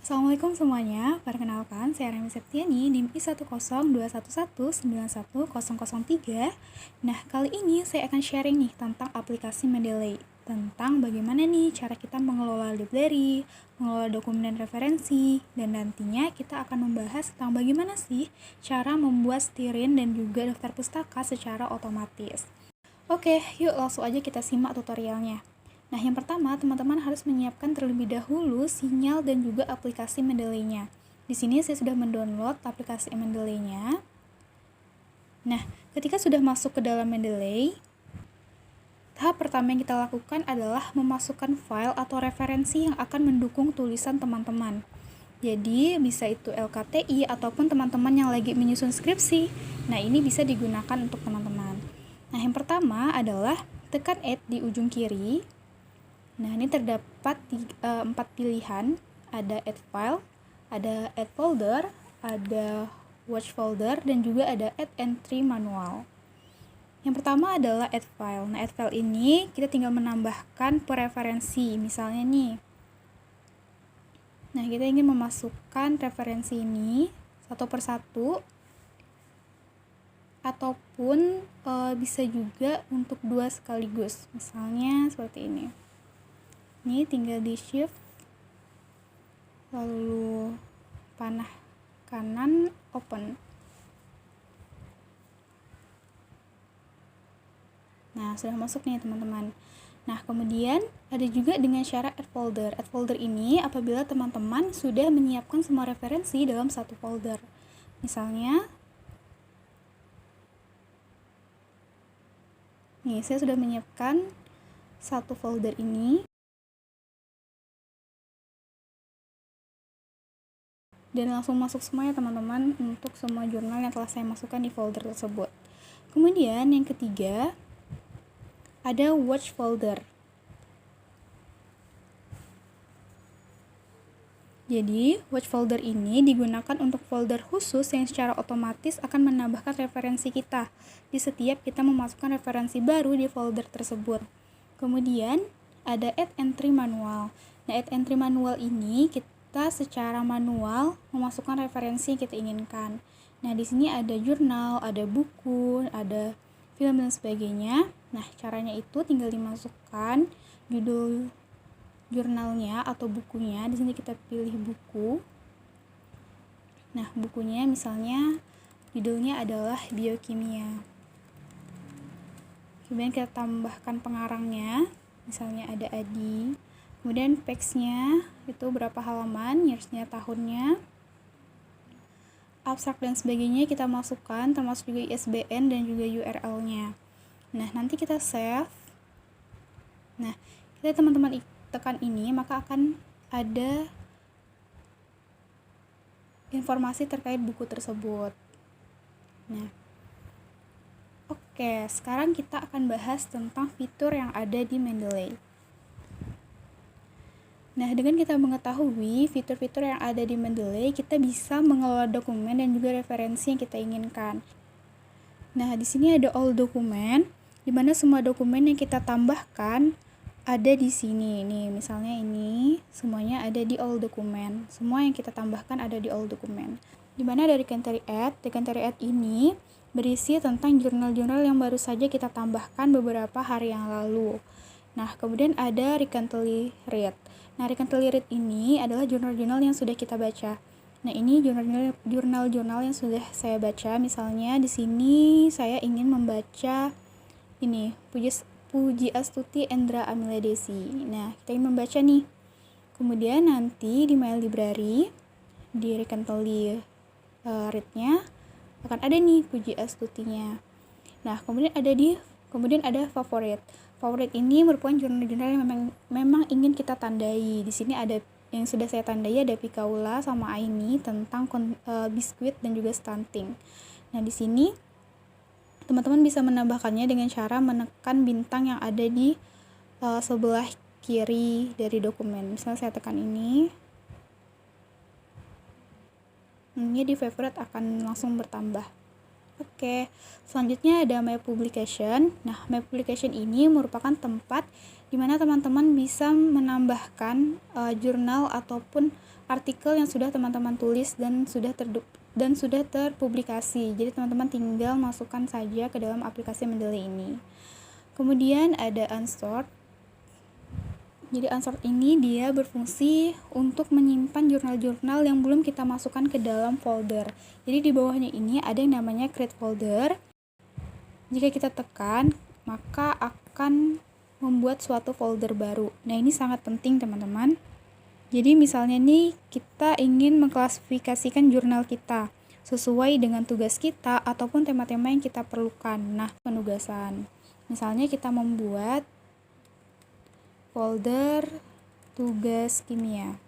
Assalamualaikum semuanya, perkenalkan saya Remi Septiani, NIM I10211911003. Nah, kali ini saya akan sharing nih tentang aplikasi Mendeley, tentang bagaimana nih cara kita mengelola library, mengelola dokumen dan referensi, dan nantinya kita akan membahas tentang bagaimana sih cara membuat stirin dan juga daftar pustaka secara otomatis. Oke, yuk langsung aja kita simak tutorialnya. Nah, yang pertama, teman-teman harus menyiapkan terlebih dahulu sinyal dan juga aplikasi Mendeley-nya. Di sini saya sudah mendownload aplikasi Mendeley-nya. Nah, ketika sudah masuk ke dalam Mendeley, tahap pertama yang kita lakukan adalah memasukkan file atau referensi yang akan mendukung tulisan teman-teman. Jadi, bisa itu LKTI ataupun teman-teman yang lagi menyusun skripsi. Nah, ini bisa digunakan untuk teman-teman. Nah, yang pertama adalah tekan Add di ujung kiri. Nah, ini terdapat 4 pilihan, ada add file, ada add folder, ada watch folder, dan juga ada add entry manual. Yang pertama adalah add file. Nah, add file ini kita tinggal menambahkan preferensi, misalnya nih. Nah, kita ingin memasukkan referensi ini satu persatu, ataupun bisa juga untuk 2 sekaligus, misalnya seperti ini. Ini tinggal di shift, lalu panah kanan, open. Nah, sudah masuk nih teman-teman. Nah, kemudian ada juga dengan cara add folder. Add folder ini apabila teman-teman sudah menyiapkan semua referensi dalam satu folder. Misalnya, nih saya sudah menyiapkan satu folder ini. Dan langsung masuk semua ya teman-teman untuk semua jurnal yang telah saya masukkan di folder tersebut. Kemudian yang ketiga ada watch folder. Jadi watch folder ini digunakan untuk folder khusus yang secara otomatis akan menambahkan referensi kita di setiap kita memasukkan referensi baru di folder tersebut. Kemudian ada add entry manual. Nah, add entry manual ini kita secara manual memasukkan referensi yang kita inginkan. Nah, di sini ada jurnal, ada buku, ada film dan sebagainya. Nah, caranya itu tinggal dimasukkan judul jurnalnya atau bukunya. Di sini kita pilih buku. Nah, bukunya misalnya judulnya adalah biokimia. Kemudian kita tambahkan pengarangnya, misalnya ada Adi. Kemudian page-nya itu berapa halaman, years-nya, tahunnya, abstrak dan sebagainya kita masukkan, termasuk juga ISBN dan juga URL-nya. Nah, nanti kita save. Nah, kita teman-teman tekan ini, maka akan ada informasi terkait buku tersebut. Nah, oke, sekarang kita akan bahas tentang fitur yang ada di Mendeley. Nah, dengan kita mengetahui fitur-fitur yang ada di Mendeley, kita bisa mengelola dokumen dan juga referensi yang kita inginkan. Nah, di sini ada all dokumen, di mana semua dokumen yang kita tambahkan ada di sini. Nih, misalnya ini semuanya ada di all dokumen. Semua yang kita tambahkan ada di all dokumen. Di mana dari Recently Add ini berisi tentang jurnal-jurnal yang baru saja kita tambahkan beberapa hari yang lalu. Nah, kemudian ada Recently Read. Nah, Recently Read ini adalah jurnal-jurnal yang sudah kita baca. Nah, ini jurnal-jurnal yang sudah saya baca. Misalnya di sini saya ingin membaca ini Puji Astuti Endra Amiladesi. Nah, kita ingin membaca nih. Kemudian nanti di My Library, di Recently Read-nya akan ada nih Puji Astutinya. Nah, kemudian ada favorit. Favorit ini merupakan jurnal-jurnal yang memang ingin kita tandai. Di sini ada yang sudah saya tandai, ada Pikaula sama Aini tentang biskuit dan juga stunting. Nah, di sini teman-teman bisa menambahkannya dengan cara menekan bintang yang ada di sebelah kiri dari dokumen. Misalnya saya tekan ini di favorite akan langsung bertambah. Oke, selanjutnya ada My Publication. Nah, My Publication ini merupakan tempat di mana teman-teman bisa menambahkan jurnal ataupun artikel yang sudah teman-teman tulis dan sudah terpublikasi. Jadi teman-teman tinggal masukkan saja ke dalam aplikasi Mendeley ini. Kemudian ada unsort. Jadi unsort ini dia berfungsi untuk menyimpan jurnal-jurnal yang belum kita masukkan ke dalam folder. Jadi di bawahnya ini ada yang namanya create folder. Jika kita tekan, maka akan membuat suatu folder baru. Nah, ini sangat penting teman-teman. Jadi misalnya nih kita ingin mengklasifikasikan jurnal kita sesuai dengan tugas kita ataupun tema-tema yang kita perlukan. Nah, penugasan. Misalnya kita membuat folder tugas kimia.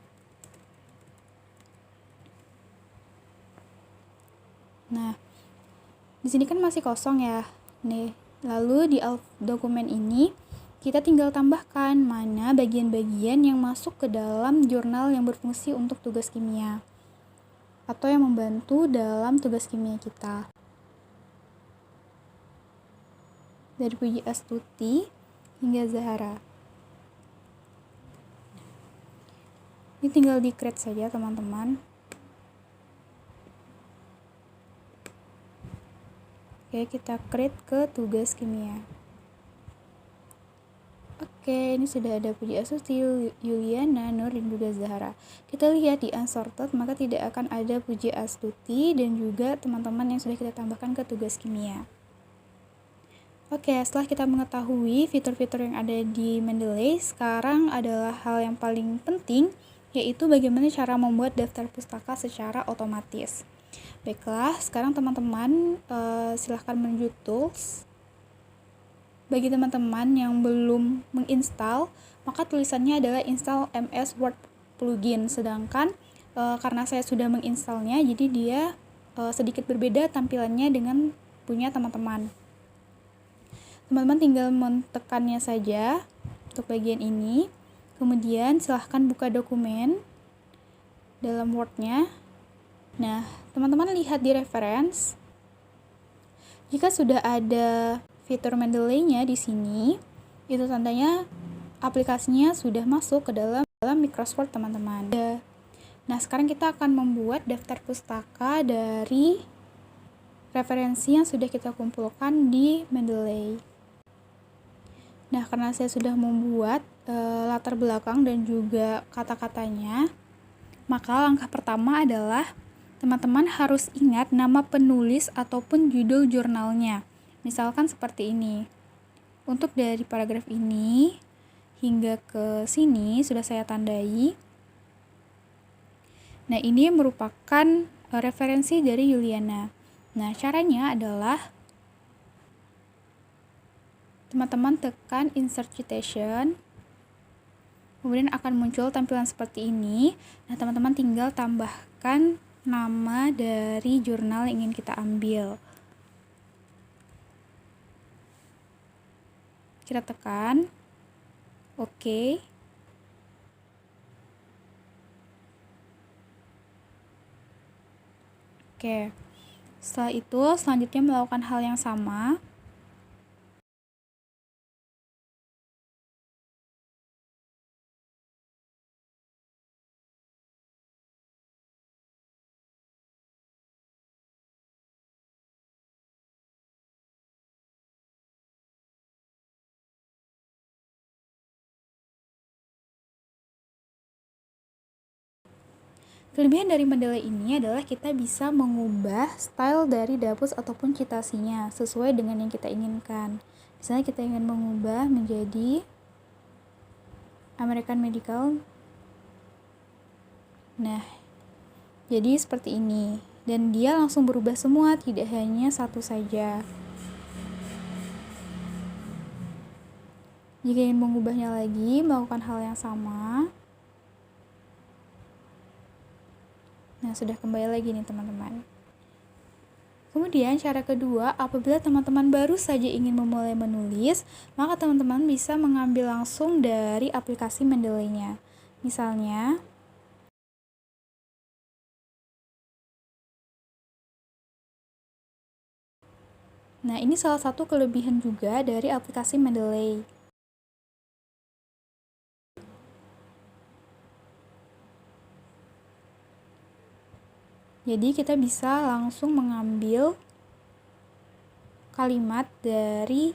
Nah, di sini kan masih kosong ya. Nih, lalu di dokumen ini kita tinggal tambahkan mana bagian-bagian yang masuk ke dalam jurnal yang berfungsi untuk tugas kimia atau yang membantu dalam tugas kimia kita. Dari Puji Astuti hingga Zahara. Ini tinggal di create saja teman-teman. Oke, kita create ke tugas kimia. Oke, ini sudah ada Puji Astuti, Yuliana, Nur, dan juga Zahara. Kita lihat di unsorted, maka tidak akan ada Puji Astuti dan juga teman-teman yang sudah kita tambahkan ke tugas kimia. Oke, setelah kita mengetahui fitur-fitur yang ada di Mendeley, sekarang adalah hal yang paling penting, yaitu bagaimana cara membuat daftar pustaka secara otomatis. Baiklah, sekarang teman-teman silahkan menuju tools. Bagi teman-teman yang belum menginstal, maka tulisannya adalah install MS Word plugin. Sedangkan karena saya sudah menginstalnya, jadi dia sedikit berbeda tampilannya dengan punya teman-teman. Teman-teman tinggal menekannya saja untuk bagian ini. Kemudian silahkan buka dokumen dalam Word-nya. Nah, teman-teman lihat di reference. Jika sudah ada fitur Mendeley-nya di sini, itu tandanya aplikasinya sudah masuk ke dalam Microsoft Word, teman-teman. Nah, sekarang kita akan membuat daftar pustaka dari referensi yang sudah kita kumpulkan di Mendeley. Nah, karena saya sudah membuat latar belakang dan juga kata-katanya, maka langkah pertama adalah teman-teman harus ingat nama penulis ataupun judul jurnalnya. Misalkan seperti ini. Untuk dari paragraf ini hingga ke sini sudah saya tandai. Nah, ini merupakan referensi dari Yuliana. Nah, caranya adalah teman-teman tekan insert citation, kemudian akan muncul tampilan seperti ini. Nah, teman-teman tinggal tambahkan nama dari jurnal yang ingin kita ambil. Kita tekan OK. Oke. Setelah itu, selanjutnya melakukan hal yang sama. Kelebihan dari Mendeley ini adalah kita bisa mengubah style dari dapus ataupun citasinya sesuai dengan yang kita inginkan. Misalnya kita ingin mengubah menjadi American Medical. Nah, jadi seperti ini. Dan dia langsung berubah semua, tidak hanya satu saja. Jika ingin mengubahnya lagi, melakukan hal yang sama. Nah, sudah kembali lagi nih teman-teman. Kemudian cara kedua, apabila teman-teman baru saja ingin memulai menulis, maka teman-teman bisa mengambil langsung dari aplikasi Mendeley-nya. Misalnya, nah ini salah satu kelebihan juga dari aplikasi Mendeley. Jadi kita bisa langsung mengambil kalimat dari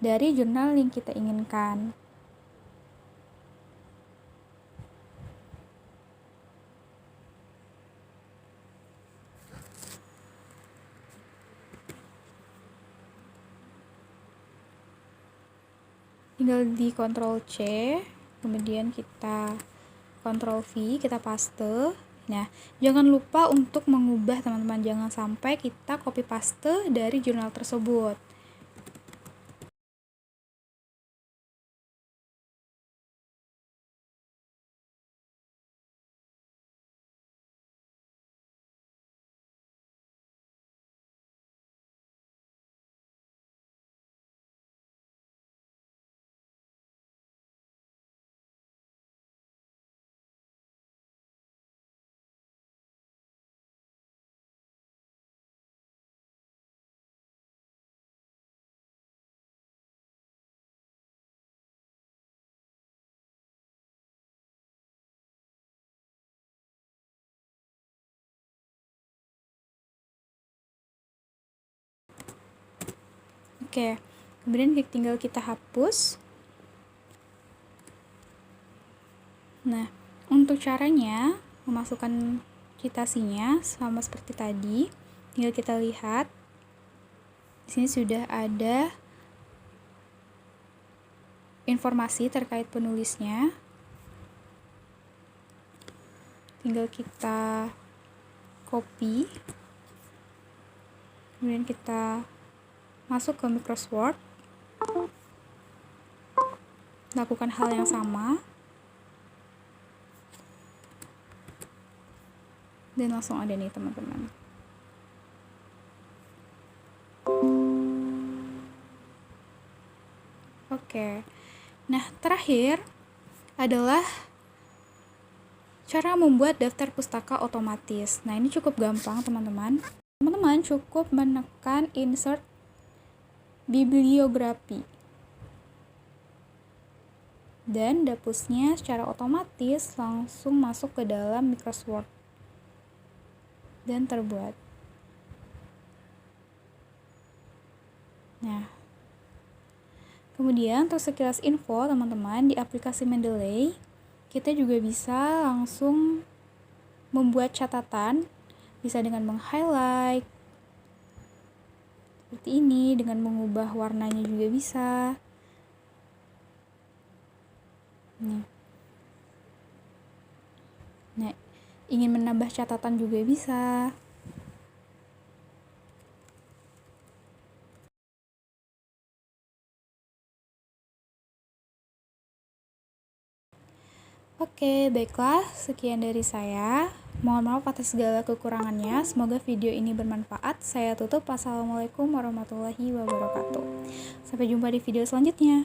jurnal yang kita inginkan. Tinggal di Ctrl C, kemudian kita Ctrl V, kita paste. Nah, jangan lupa untuk mengubah teman-teman, jangan sampai kita copy paste dari jurnal tersebut. Oke, kemudian tinggal kita hapus. Nah, untuk caranya memasukkan citasinya sama seperti tadi, tinggal kita lihat. Di sini sudah ada informasi terkait penulisnya. Tinggal kita copy, kemudian kita masuk ke Microsoft Word, lakukan hal yang sama, dan langsung ada nih teman-teman. Oke, nah terakhir adalah cara membuat daftar pustaka otomatis. Nah, ini cukup gampang teman-teman. Teman-teman cukup menekan insert bibliografi, dan dapusnya secara otomatis langsung masuk ke dalam Microsoft Word dan terbuat. Nah, kemudian untuk sekilas info teman-teman, di aplikasi Mendeley kita juga bisa langsung membuat catatan, bisa dengan meng-highlight seperti ini, dengan mengubah warnanya juga bisa. Nah, ingin menambah catatan juga bisa. Oke, baiklah, sekian dari saya. Mohon maaf atas segala kekurangannya. Semoga video ini bermanfaat. Saya tutup. Wassalamualaikum warahmatullahi wabarakatuh. Sampai jumpa di video selanjutnya.